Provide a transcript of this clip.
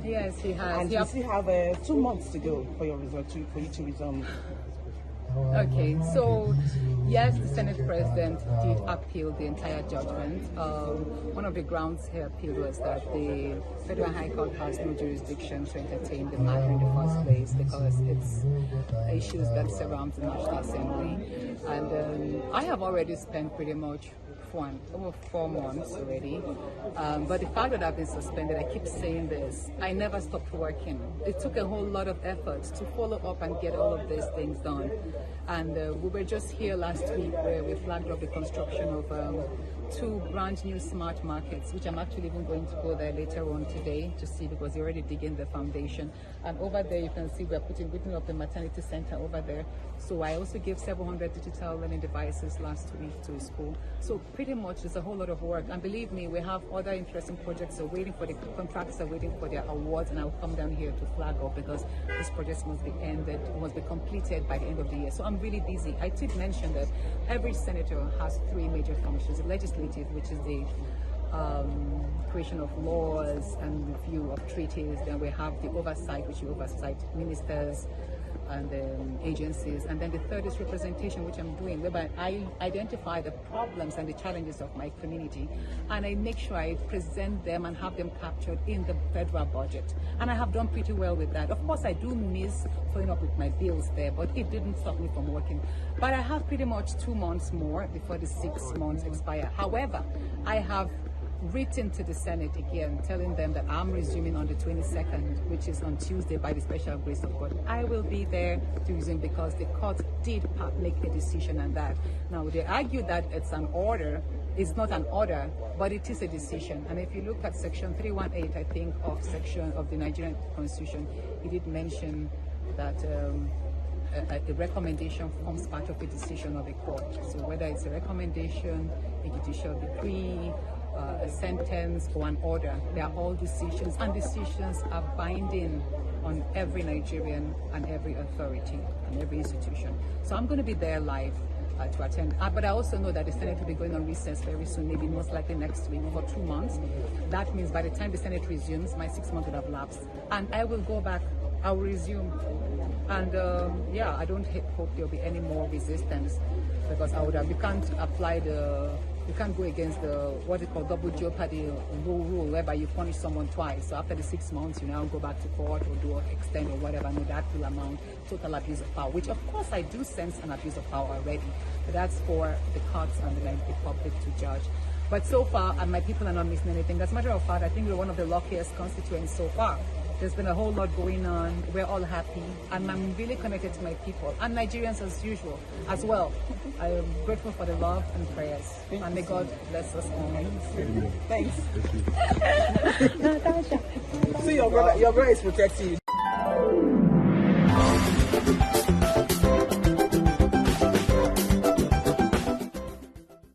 Yes, he has. And you still have 2 months to go for your result, for you to resume. Okay, so yes, the Senate President did appeal the entire judgment. One of the grounds he appealed was that the Federal High Court has no jurisdiction to entertain the matter in the first place because it's issues that surround the National Assembly. And I have already spent pretty much over 4 months already. But the fact that I've been suspended, I keep saying this, I never stopped working. It took a whole lot of effort to follow up and get all of these things done. And we were just here last week where we flagged up the construction of 2 brand new smart markets, which I'm actually even going to go there later on today to see because they're already digging the foundation. And over there you can see we're putting up the maternity center over there. So I also gave 700 digital learning devices last week to a school. So pretty much there's a whole lot of work. And believe me, we have other interesting projects. Are waiting for the contracts, are waiting for their awards, and I'll come down here to flag up because these projects must be completed by the end of the year. So I'm really busy. I did mention that every senator has 3 major functions: the legislative, which is the creation of laws and review of treaties. Then we have the oversight, which you oversight ministers and agencies. And then the third is representation, which I'm doing, whereby I identify the problems and the challenges of my community, and I make sure I present them and have them captured in the federal budget. And I have done pretty well with that. Of course, I do miss following up with my bills there, but it didn't stop me from working. But I have pretty much 2 months more before the 6 months expire. However, I have written to the Senate again, telling them that I'm resuming on the 22nd, which is on Tuesday, by the special grace of God. I will be there to resume because the court did make a decision on that. Now, they argue that it's an order. It's not an order, but it is a decision. And if you look at section 318, I think, of the Nigerian Constitution, it did mention that the recommendation forms part of the decision of the court. So whether it's a recommendation, a judicial decree, a sentence or an order, they are all decisions, and decisions are binding on every Nigerian and every authority and every institution. So I'm going to be there live to attend. But I also know that the Senate will be going on recess very soon, maybe most likely next week for 2 months. That means by the time the Senate resumes, my 6 months would have lapsed. And I will go back, I will resume. And yeah, I don't hope there'll be any more resistance because you can't apply you can't go against what they call double jeopardy rule, whereby you punish someone twice. So after the 6 months, you now go back to court or extend or whatever. No, that will amount total abuse of power, which of course I do sense an abuse of power already. But that's for the courts and the public to judge. But so far, and my people are not missing anything. As a matter of fact, I think we're one of the luckiest constituents so far. There's been a whole lot going on. We're all happy, and I'm really connected to my people and Nigerians as usual as well. I am grateful for the love and prayers, and may God bless us all. Thanks. Natasha. See, your brother is protecting you.